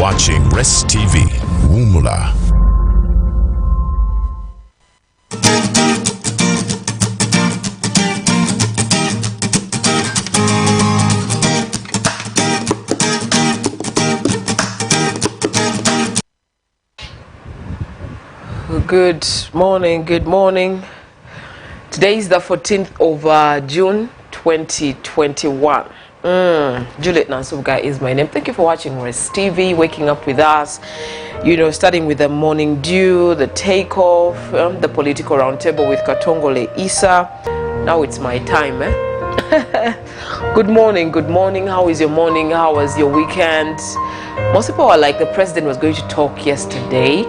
watching Rest TV Wumula. Good morning, good morning. Today is the 14th of June 2021. Juliet Nansubuga is my name. Thank you for watching Rest TV, waking up with us, starting with the morning dew, the takeoff, the political roundtable with Katongole Isa. Now it's my time. Good morning, good morning. How is your morning? How was your weekend? Most people are like, the president was going to talk yesterday,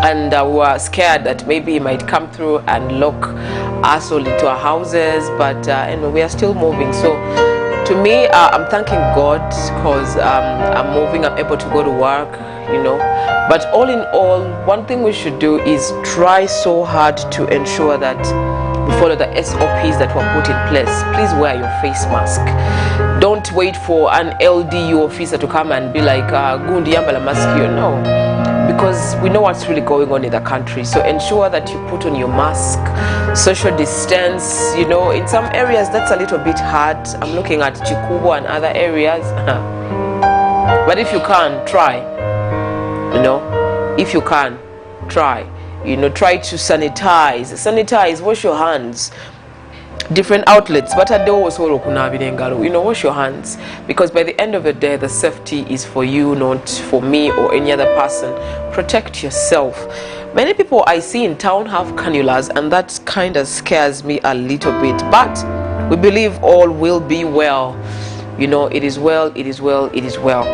and we were scared that maybe he might come through and lock us all into our houses, but anyway, we are still moving. So to me, I'm thanking God because I'm moving, I'm able to go to work, But all in all, one thing we should do is try so hard to ensure that we follow the SOPs that were put in place. Please wear your face mask. Don't wait for an LDU officer to come and be like, Gundi yambala mask here. No. Because we know what's really going on in the country. So ensure that you put on your mask, social distance. In some areas that's a little bit hard. I'm looking at Chikubo and other areas. But if you can, try. If you can, try. Try to sanitize, wash your hands. Different outlets, but I don't wash your hands, because by the end of the day, the safety is for you, not for me or any other person. Protect yourself. Many people I see in town have cannulas, and that kind of scares me a little bit, but we believe all will be well. It is well, it is well, it is well.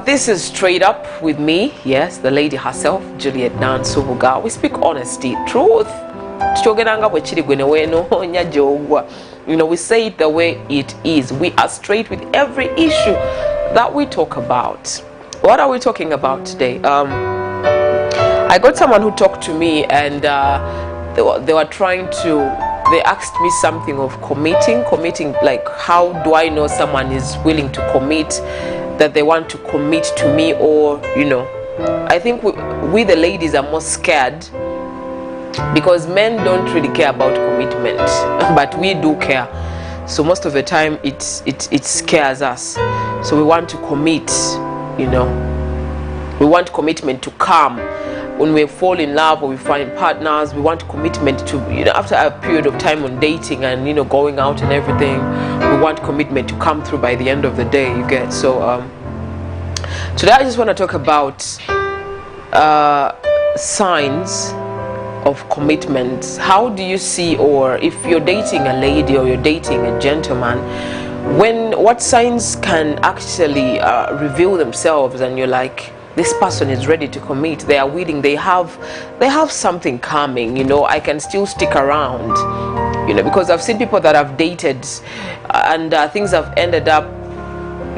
This is Straight Up with me, yes, the lady herself, Juliet Nansubuga. We speak honesty, truth. We say it the way it is. We are straight with every issue that we talk about. What are we talking about today? I got someone who talked to me, and they were trying to, they asked me something of committing, like, how do I know someone is willing to commit, that they want to commit to me, or I think we the ladies are more scared, because men don't really care about commitment, but we do care. So most of the time it scares us. So we want to commit, we want commitment to come when we fall in love or we find partners. We want commitment to, after a period of time on dating and going out and everything, we want commitment to come through by the end of the day, you get. So today I just want to talk about signs of commitment. How do you see, or if you're dating a lady or you're dating a gentleman, what signs can actually reveal themselves and you're like, this person is ready to commit, they are willing, they have something coming, I can still stick around, because I've seen people that have dated and things have ended up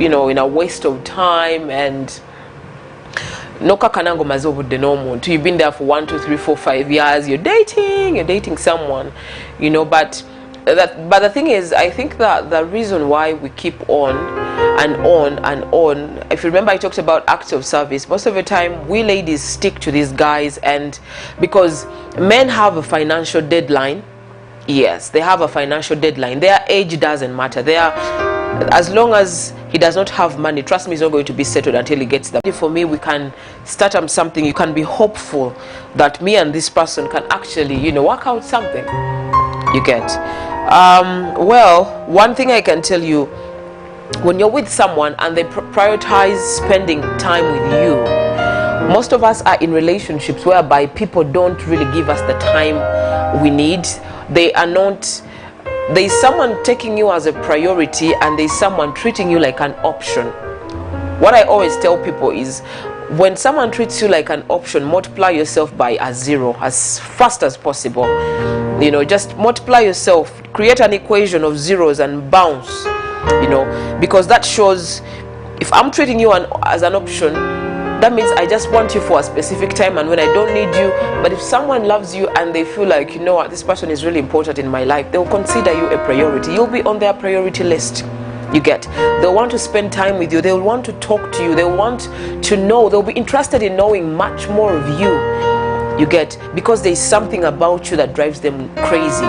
in a waste of time, and you've been there for 1, 2, 3, 4, 5 years. You're dating someone, but the thing is, I think that the reason why we keep on and on and on, if you remember, I talked about acts of service. Most of the time, we ladies stick to these guys, and because men have a financial deadline. Yes, they have a financial deadline. Their age doesn't matter. As long as he does not have money, trust me, he's not going to be settled until he gets the money. For me, we can start something. You can be hopeful that me and this person can actually, work out something. You get. Well, one thing I can tell you, when you're with someone and they prioritize spending time with you, most of us are in relationships whereby people don't really give us the time we need. There's someone taking you as a priority, and there's someone treating you like an option. What I always tell people is, when someone treats you like an option, multiply yourself by a 0 as fast as possible. Just multiply yourself, create an equation of zeros and bounce, because that shows, if I'm treating you as an option, that means I just want you for a specific time and when I don't need you. But if someone loves you and they feel like, what, this person is really important in my life, they'll consider you a priority. You'll be on their priority list. You get, they'll want to spend time with you, they'll want to talk to you, they'll want to know, they'll be interested in knowing much more of you. You get, because there's something about you that drives them crazy.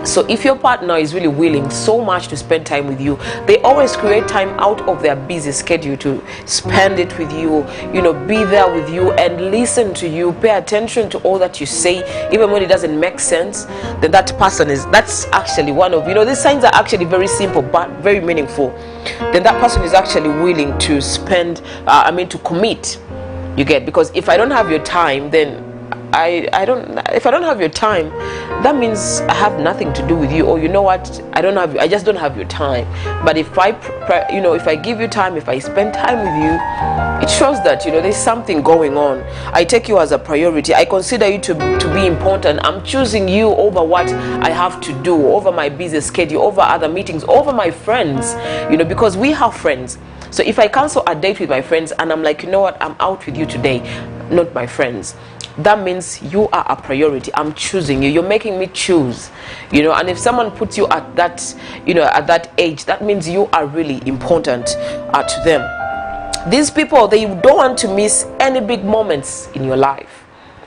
So if your partner is really willing so much to spend time with you, they always create time out of their busy schedule to spend it with you, be there with you and listen to you, pay attention to all that you say, even when it doesn't make sense. Then that's actually one of, these signs are actually very simple but very meaningful. Then that person is actually willing to to commit. You get, because if I don't have your time, then if I don't have your time, that means I have nothing to do with you. Or you know what, I just don't have your time. But if I give you time, if I spend time with you, it shows that there's something going on. I take you as a priority. I consider you to be important. I'm choosing you over what I have to do, over my busy schedule, over other meetings, over my friends, because we have friends. So if I cancel a date with my friends and I'm like, you know what, I'm out with you today, not my friends, that means you are a priority. I'm choosing you. You're making me choose. And if someone puts you at that, at that age, that means you are really important to them. These people, they don't want to miss any big moments in your life.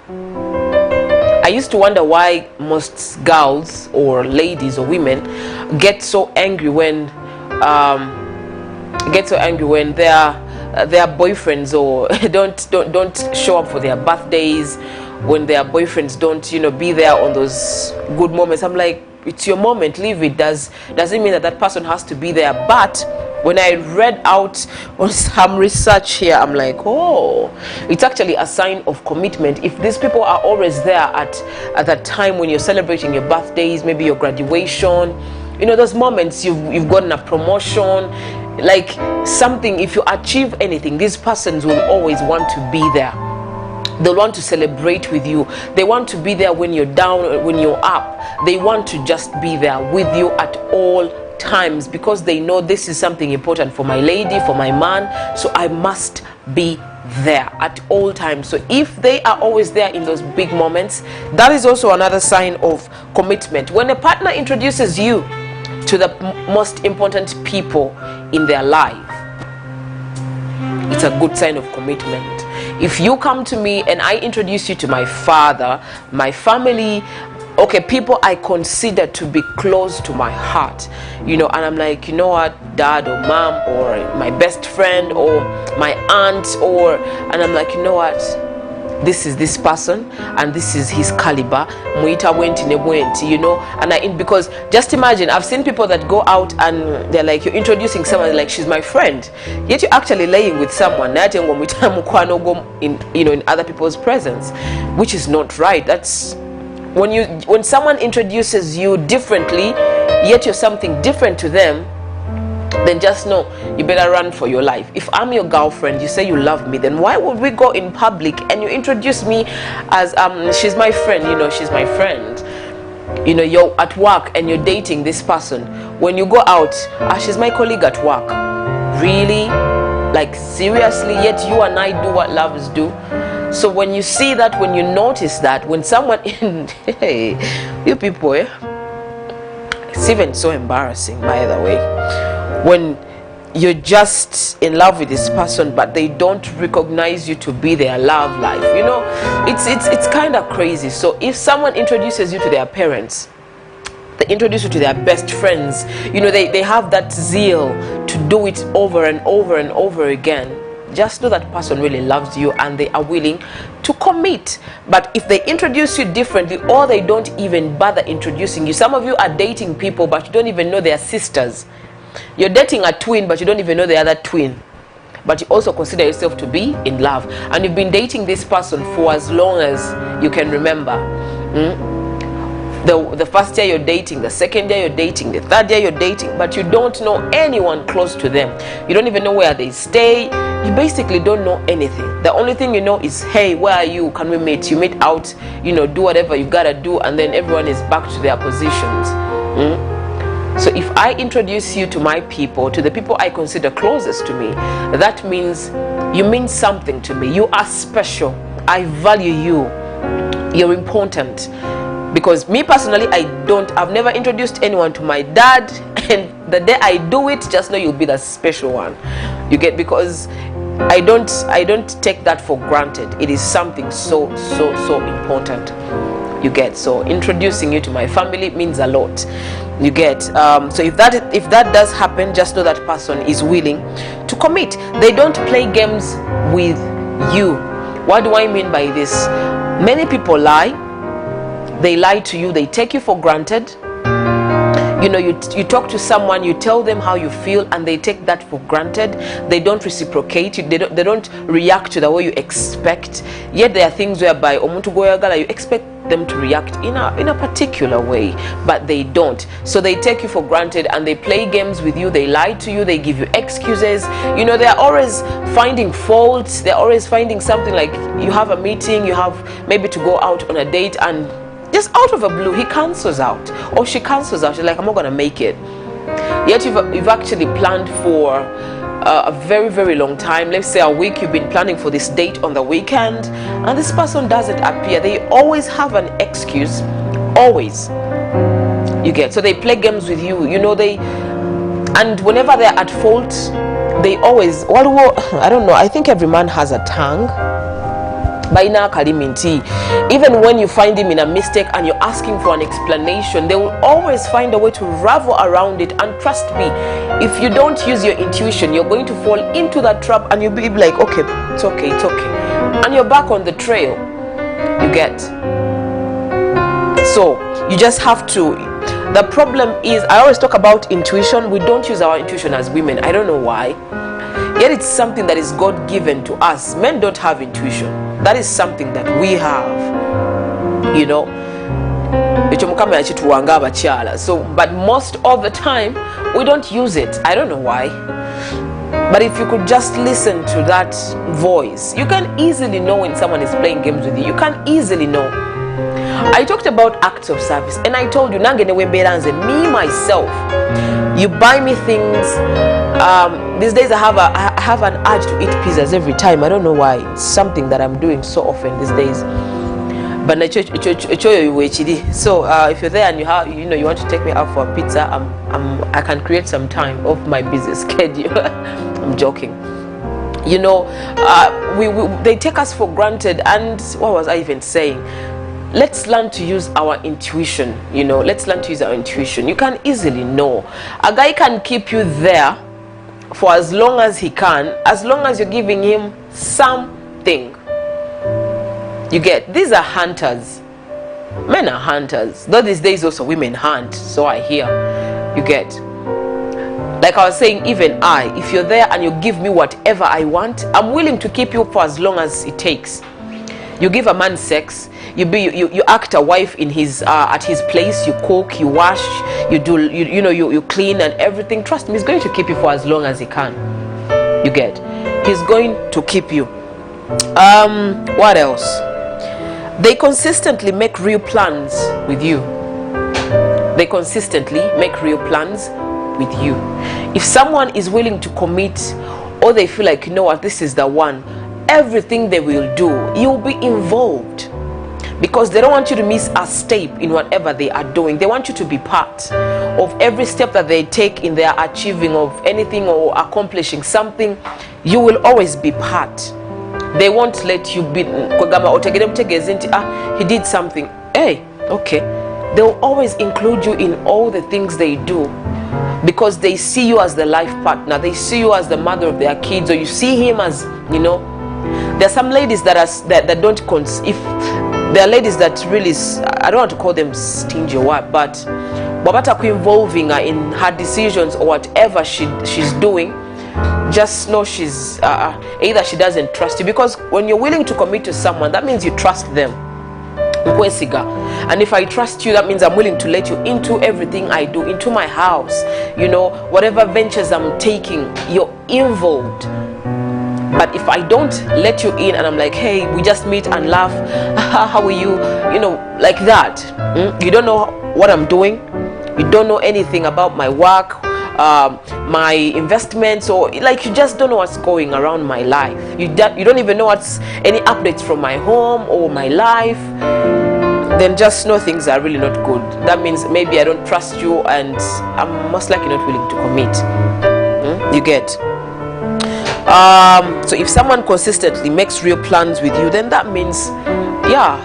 I used to wonder why most girls or ladies or women get so angry when their boyfriends or don't show up for their birthdays, when their boyfriends don't be there on those good moments. I'm like, it's your moment, leave it. Doesn't mean that person has to be there. But when I read out on some research here, I'm like, oh, it's actually a sign of commitment. If these people are always there at that time when you're celebrating your birthdays, maybe your graduation, those moments you've gotten a promotion, like something, if you achieve anything, these persons will always want to be there. They'll want to celebrate with you. They want to be there when you're down, when you're up. They want to just be there with you at all times, because they know this is something important for my lady, for my man, so I must be there at all times. So if they are always there in those big moments, that is also another sign of commitment. When a partner introduces you to the most important people in their life, it's a good sign of commitment. If you come to me and I introduce you to my father, my family, people I consider to be close to my heart, and I'm like, you know what, dad or mom or my best friend or my aunt, and I'm like, you know what, this is this person and this is his caliber, and because just imagine, I've seen people that go out and they're like, you're introducing someone like she's my friend, yet you're actually laying with someone in other people's presence, which is not right. That's when someone introduces you differently, yet you're something different to them, then just know you better run for your life. If I'm your girlfriend, you say you love me, then why would we go in public and you introduce me as she's my friend, she's my friend. You're at work and you're dating this person. When you go out, she's my colleague at work. Really? Like seriously? Yet you and I do what lovers do. So when you see that, when you notice that, when someone hey, you people, it's even so embarrassing, by the way, when you're just in love with this person but they don't recognize you to be their love life, it's kind of crazy. So if someone introduces you to their parents, they introduce you to their best friends, they have that zeal to do it over and over and over again, just know that person really loves you and they are willing to commit. But if they introduce you differently, or they don't even bother introducing you, some of you are dating people but you don't even know their sisters. You're dating a twin but you don't even know the other twin, but you also consider yourself to be in love, and you've been dating this person for as long as you can remember. The first year you're dating, the second year you're dating, the third year you're dating, but you don't know anyone close to them. You don't even know where they stay. You basically don't know anything. The only thing you know is, hey, where are you? Can we meet? You meet out, do whatever you gotta do, and then everyone is back to their positions. So if I introduce you to my people, to the people I consider closest to me, that means you mean something to me. You are special. I value you. You're important. Because me personally, I've never introduced anyone to my dad and the day I do it, just know you'll be the special one. You get, because I don't take that for granted. It is something so important. You get, so introducing you to my family means a lot. You get, so if that does happen, just know that person is willing to commit. They don't play games with you. What do I mean by this? Many people lie. They lie to you. They take you for granted. You know, you talk to someone, you tell them how you feel, and they take that for granted. They don't reciprocate. They don't react to the way you expect. Yet there are things whereby you expect them to react in a particular way, but they don't. So they take you for granted and they play games with you. They lie to you. They give you excuses. You know, they're always finding faults. They're always finding something, like you have a meeting, you have maybe to go out on a date, and just out of a blue he cancels out or she cancels out. She's like, I'm not gonna make it. Yet you've actually planned for a very long time, let's say a week. You've been planning for this date on the weekend, and this person doesn't appear. They always have an excuse, always. You get, so they play games with you. You know, and whenever they're at fault, they always, I don't know, I think every man has a tongue. Even when you find him in a mistake and you're asking for an explanation, they will always find a way to ravel around it. And trust me, if you don't use your intuition, you're going to fall into that trap, and you'll be like, okay, it's okay, and you're back on the trail. You get, so you just have to. The problem is, I always talk about intuition. We don't use our intuition as women. I don't know why. Yet it's something that is God-given to us. Men don't have intuition. That is something that we have, you know. So, but most of the time we don't use it. I don't know why. But if you could just listen to that voice, you can easily know when someone is playing games with you. You can easily know. I talked about acts of service, and I told you, me myself, you buy me things. These days I have an urge to eat pizzas every time. I don't know why. It's something that I'm doing so often these days. But so if you're there and you want to take me out for a pizza, I can create some time off my busy schedule. I'm joking. You know, they take us for granted. And what was I even saying? Let's learn to use our intuition. You know, let's learn to use our intuition. You can easily know. A guy can keep you there for as long as he can, as long as you're giving him something. You get, these are hunters. Men are hunters. Though these days also women hunt, so I hear. You get, like I was saying, even if you're there and you give me whatever I want, I'm willing to keep you for as long as it takes. You give a man sex, you act a wife in his at his place, you cook, you wash, you clean and everything. Trust me, he's going to keep you for as long as he can. You get, he's going to keep you. What else? They consistently make real plans with you. They consistently make real plans with you. If someone is willing to commit, or they feel like, you know what, this is the one, everything they will do, you'll be involved, because they don't want you to miss a step in whatever they are doing. They want you to be part of every step that they take in their achieving of anything or accomplishing something. You will always be part. They won't let you be he did something, hey, okay. They'll always include you in all the things they do, because they see you as the life partner. They see you as the mother of their kids, or you see him as, you know. There are some ladies that don't if there are ladies that really, I don't want to call them stingy or what, but involving her in her decisions or whatever she's doing, just know she's either she doesn't trust you, because when you're willing to commit to someone, that means you trust them. And if I trust you, that means I'm willing to let you into everything I do, into my house, you know, whatever ventures I'm taking, you're involved. But if I don't let you in and I'm like, hey, we just meet and laugh, how are you, you know, like that, you don't know what I'm doing, you don't know anything about my work, my investments, or like you just don't know what's going around my life. You don't even know what's any updates from my home or my life. then just know things are really not good. That means maybe I don't trust you and I'm most likely not willing to commit. You get? So if someone consistently makes real plans with you, then that means, yeah,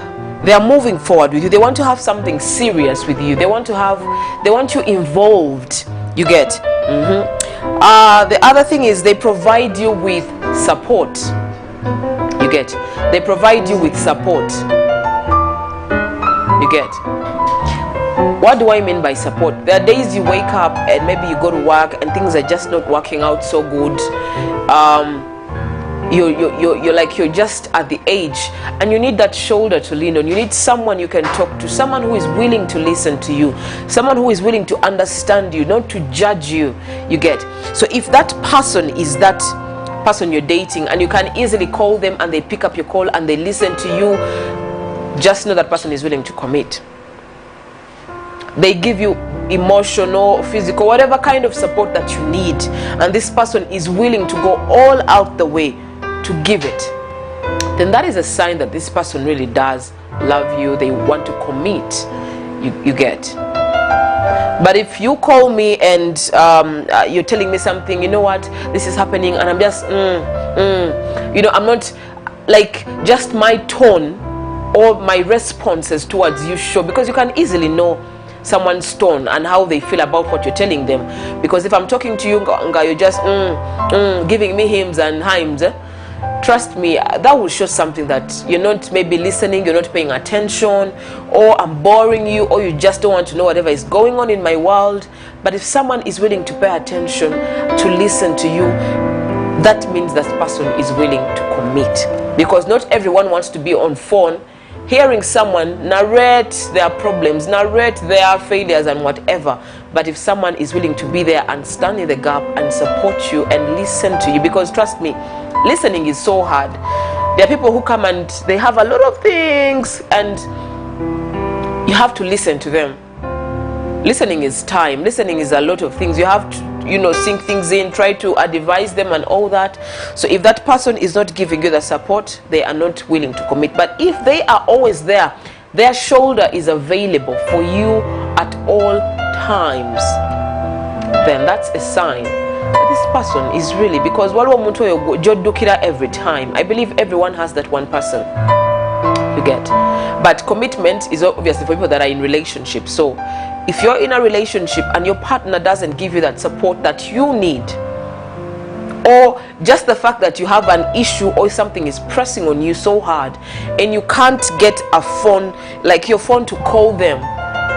they are moving forward with you. They want to have something serious with you. They want you involved. You get? The other thing is they provide you with support. You get? They provide you with support. You get? What do I mean by support? There are days you wake up and maybe you go to work and things are just not working out so good. You're just at the edge and you need that shoulder to lean on. You need someone you can talk to, someone who is willing to listen to you, someone who is willing to understand you, not to judge you. You get? So if that person is that person you're dating and you can easily call them and they pick up your call and they listen to you, just know that person is willing to commit. They give you emotional, physical, whatever kind of support that you need, and this person is willing to go all out the way to give it, then that is a sign that this person really does love you. They want to commit. You get? But if you call me and you're telling me something, you know what, this is happening, and I'm just I'm not, like, just my tone or my responses towards you show, because you can easily know someone's tone and how they feel about what you're telling them. Because if I'm talking to you, you're just giving me hymns and hymns, trust me, that will show something that you're not maybe listening, you're not paying attention, or I'm boring you, or you just don't want to know whatever is going on in my world. But if someone is willing to pay attention, to listen to you, that means that person is willing to commit. Because not everyone wants to be on phone hearing someone narrate their problems, narrate their failures and whatever. But if someone is willing to be there and stand in the gap and support you and listen to you, because trust me, listening is so hard. There are people who come and they have a lot of things and you have to listen to them. Listening is time. Listening is a lot of things. You have to, sink things in, try to advise them and all that. So if that person is not giving you the support, they are not willing to commit. But if they are always there, their shoulder is available for you at all times, then that's a sign that this person is really, because every time, I believe everyone has that one person. You get? But commitment is obviously for people that are in relationships. So if you're in a relationship and your partner doesn't give you that support that you need, or just the fact that you have an issue or something is pressing on you so hard and you can't get a phone, like your phone, to call them,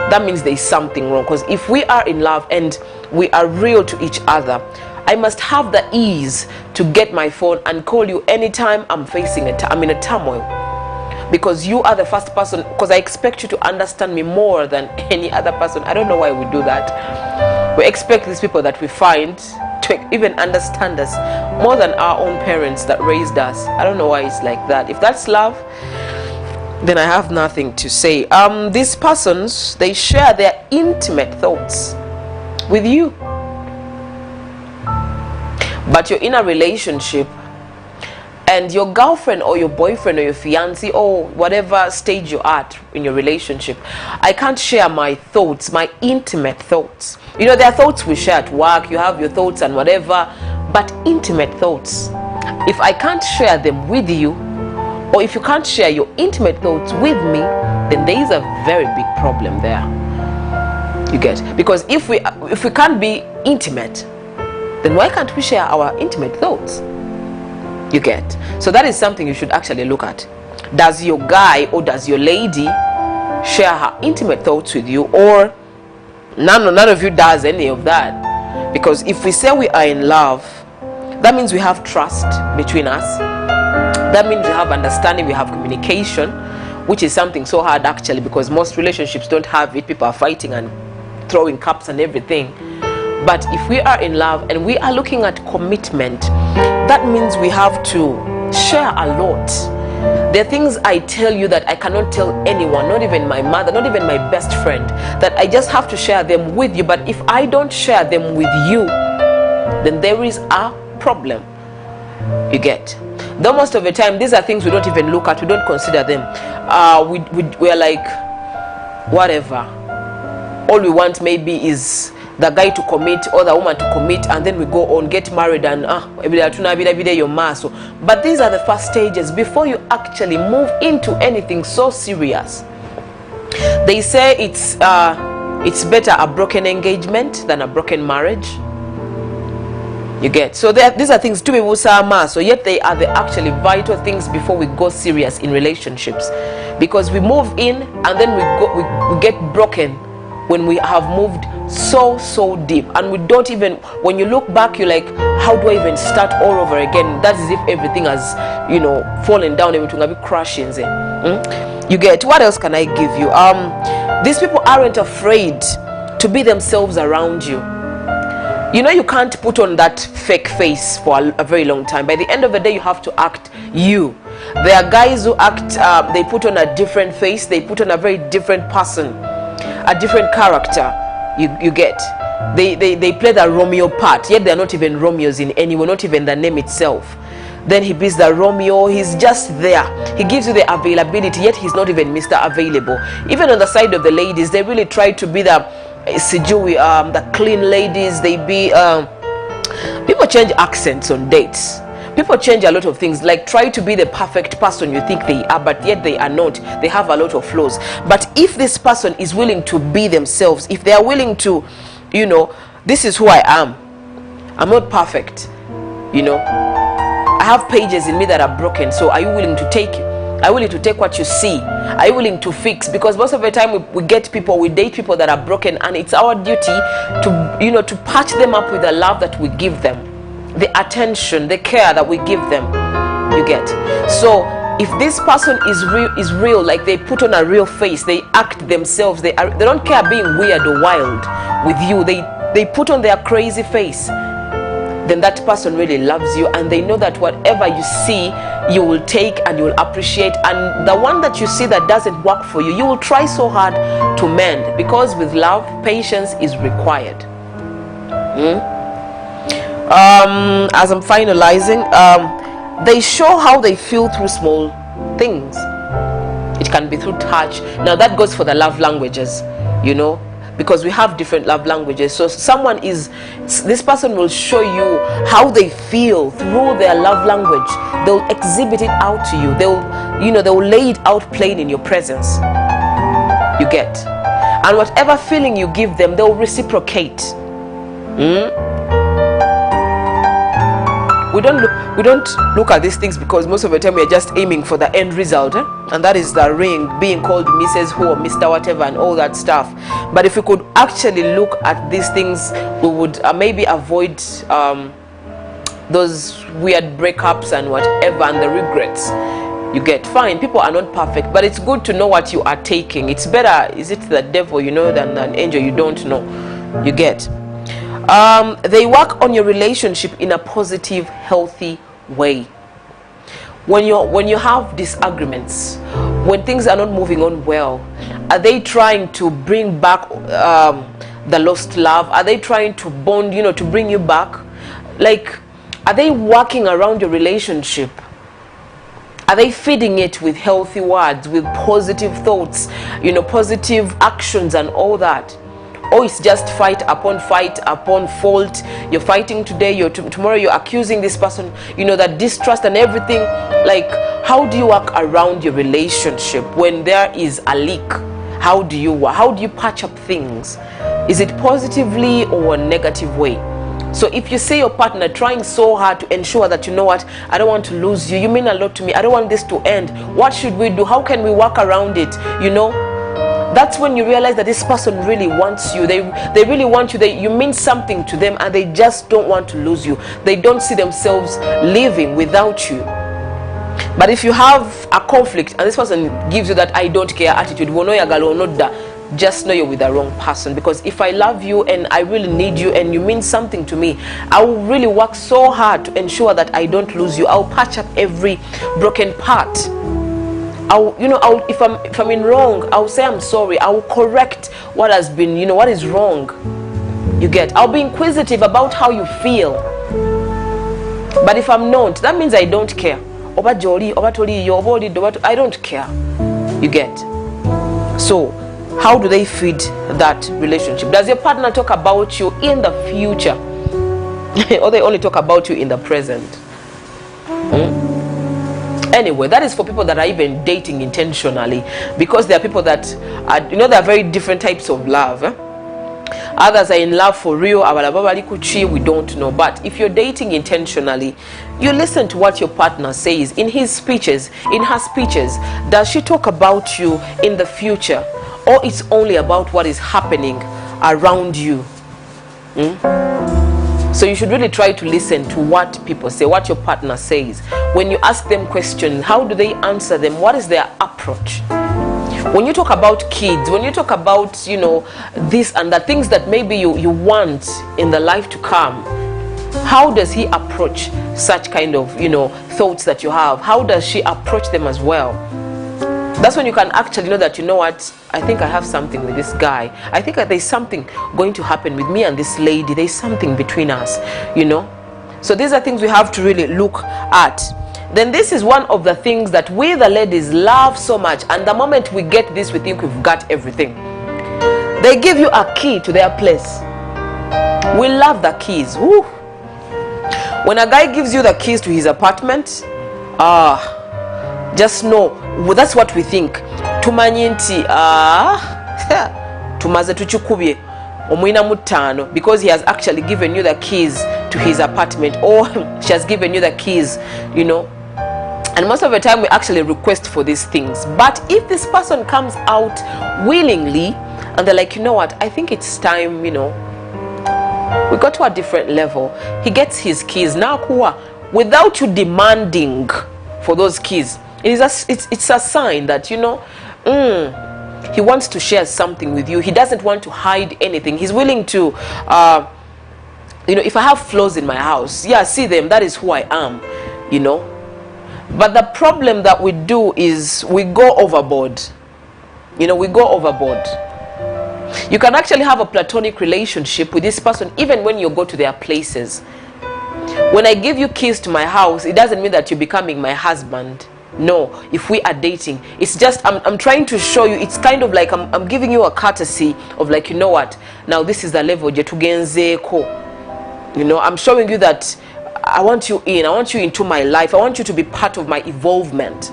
that means there is something wrong. Because if we are in love and we are real to each other, I must have the ease to get my phone and call you anytime I'm facing I'm in a turmoil. Because you are the first person, because I expect you to understand me more than any other person. I don't know why we do that. We expect these people that we find to even understand us more than our own parents that raised us. I don't know why it's like that. If that's love, then I have nothing to say. These persons, they share their intimate thoughts with you. But you're in a relationship and your girlfriend or your boyfriend or your fiancé or whatever stage you're at in your relationship, I can't share my thoughts, my intimate thoughts. There are thoughts we share at work, you have your thoughts and whatever, but intimate thoughts, if I can't share them with you, or if you can't share your intimate thoughts with me, then there is a very big problem there. You get? Because if we can't be intimate, then why can't we share our intimate thoughts? You get? So that is something you should actually look at. Does your guy or does your lady share her intimate thoughts with you, or none of you does any of that? Because if we say we are in love, that means we have trust between us. That means we have understanding, we have communication, which is something so hard actually, because most relationships don't have it. People are fighting and throwing cups and everything. But if we are in love and we are looking at commitment, that means we have to share a lot. There are things I tell you that I cannot tell anyone, not even my mother, not even my best friend, that I just have to share them with you. But if I don't share them with you, then there is a problem. You get? Though most of the time, these are things we don't even look at, we don't consider them. We are like, whatever. All we want maybe is the guy to commit or the woman to commit, and then we go on, get married, and but these are the first stages before you actually move into anything so serious. They say it's better a broken engagement than a broken marriage. You get? So these are things to be wusama, so yet they are the actually vital things before we go serious in relationships, because we move in and then we get broken when we have moved so deep, and we don't even, when you look back, you're like, how do I even start all over again? That's as if everything has, fallen down, everything will be crashing. You get? What else can I give you? These people aren't afraid to be themselves around you. You can't put on that fake face for a very long time. By the end of the day, you have to act you. There are guys who act, they put on a different face, they put on a very different person, a different character. You get? They play the Romeo part, yet they're not even Romeos in any way, not even the name itself. Then he beats the Romeo, he's just there. He gives you the availability, yet he's not even Mr. Available. Even on the side of the ladies, they really try to be the sijui, the clean ladies. They be people change accents on dates. People change a lot of things, like try to be the perfect person you think they are, but yet they are not. They have a lot of flaws. But if this person is willing to be themselves, if they are willing to, this is who I am. I'm not perfect. I have pages in me that are broken. So are you willing to take it? Are you willing to take what you see? Are you willing to fix? Because most of the time we date people that are broken, and it's our duty to, to patch them up with the love that we give them, the attention, the care that we give them. You get? So if this person is real, like they put on a real face, they act themselves, they don't care being weird or wild with you, they put on their crazy face, then that person really loves you, and they know that whatever you see, you will take and you will appreciate, and the one that you see that doesn't work for you, you will try so hard to mend, because with love, patience is required. As I'm finalizing, they show how they feel through small things. It can be through touch. Now that goes for the love languages, because we have different love languages. So this person will show you how they feel through their love language. They'll exhibit it out to you. They'll lay it out plain in your presence. You get? And whatever feeling you give them, they'll reciprocate. We don't look at these things, because most of the time we are just aiming for the end result, and that is the ring, being called Mrs. Who or Mr. Whatever and all that stuff. But if we could actually look at these things, we would maybe avoid those weird breakups and whatever, and the regrets. You get? Fine, people are not perfect, but it's good to know what you are taking. It's better, is it the devil than an angel you don't know? You get? They work on your relationship in a positive, healthy way. When you have disagreements, when things are not moving on well, are they trying to bring back the lost love? Are they trying to bond, to bring you back? Like, are they working around your relationship? Are they feeding it with healthy words, with positive thoughts, positive actions and all that? Or it's just fight upon fault. You're fighting today, tomorrow you're accusing this person, that distrust and everything. Like, how do you work around your relationship when there is a leak? How do you patch up things? Is it positively or a negative way? So if you see your partner trying so hard to ensure that, I don't want to lose you, you mean a lot to me, I don't want this to end, what should we do? How can we work around it? That's when you realize that this person really wants you. They really want you. You mean something to them, and they just don't want to lose you. They don't see themselves living without you. But if you have a conflict and this person gives you that I don't care attitude, just know you're with the wrong person. Because if I love you and I really need you and you mean something to me, I will really work so hard to ensure that I don't lose you. I'll patch up every broken part. If I'm in wrong, I'll say I'm sorry. I will correct what has been, what is wrong. You get? I'll be inquisitive about how you feel. But if I'm not, that means I don't care. I don't care. You get? So How do they feed that relationship? Does your partner talk about you in the future? Or they only talk about you in the present? Anyway, that is for people that are even dating intentionally, because there are people that are, there are very different types of love. Others are in love for real, we don't know. But if you're dating intentionally, you listen to what your partner says in his speeches, in her speeches. Does she talk about you in the future, or it's only about what is happening around you? So you should really try to listen to what people say, what your partner says. When you ask them questions, how do they answer them? What is their approach? When you talk about kids, when you talk about, this and that, things that maybe you want in the life to come, how does he approach such kind of, thoughts that you have? How does she approach them as well? That's when you can actually know that, I think I have something with this guy. I think that there's something going to happen with me and this lady. There's something between us, So these are things we have to really look at. Then this is one of the things that we the ladies love so much, and the moment we get this, we think we've got everything. They give you a key to their place. We love the keys. Woo. When a guy gives you the keys to his apartment, just know, that's what we think. Tumanyi nti tumaze tuchikubye omwina mutano, because he has actually given you the keys to his apartment, or she has given you the keys, And most of the time we actually request for these things. But if this person comes out willingly and they're like, I think it's time, we got to a different level. He gets his keys now, without you demanding for those keys. It's a sign that, he wants to share something with you. He doesn't want to hide anything. He's willing to, if I have flaws in my house, see them. That is who I am, But the problem that we do is we go overboard. We go overboard. You can actually have a platonic relationship with this person even when you go to their places. When I give you keys to my house, it doesn't mean that you're becoming my husband. No, if we are dating, it's just I'm trying to show you. It's kind of like I'm giving you a courtesy of like, now this is the level jetugenzeko. I'm showing you that I want you in. I want you into my life. I want you to be part of my evolvement.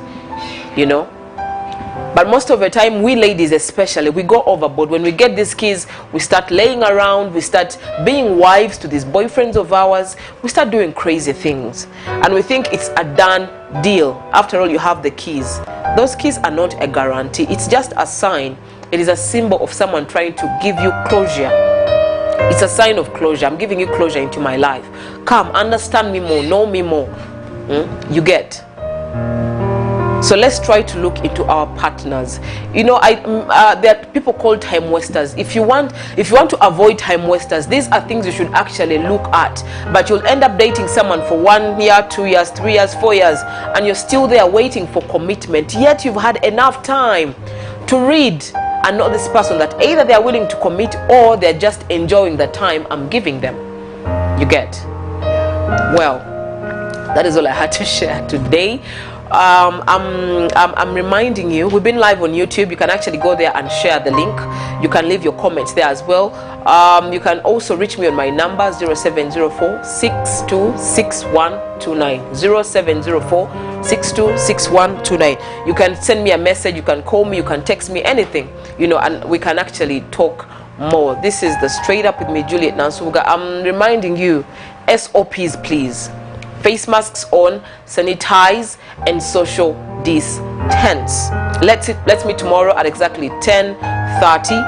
But most of the time, we ladies especially, we go overboard. When we get these keys, we start laying around. We start being wives to these boyfriends of ours. We start doing crazy things. And we think it's a done deal. After all, you have the keys. Those keys are not a guarantee. It's just a sign. It is a symbol of someone trying to give you closure. It's a sign of closure. I'm giving you closure into my life. Come, understand me more, know me more. You get. So let's try to look into our partners. There are people called time wasters. If you want to avoid time wasters, these are things you should actually look at. But you'll end up dating someone for 1 year, 2 years, 3 years, 4 years, and you're still there waiting for commitment. Yet you've had enough time to read and know this person, that either they are willing to commit or they're just enjoying the time I'm giving them. You get? Well, that is all I had to share today. I'm reminding you, we've been live on YouTube. You can actually go there and share the link. You can leave your comments there as well. You can also reach me on my number 0704-626129 0704-626129. You can send me a message, you can call me, you can text me, anything, and we can actually talk more. This is the Straight Up with me, Juliet Nansubuga. I'm reminding you, SOPs please. Face masks on, sanitize, and social distance. Let's meet tomorrow at exactly 10:30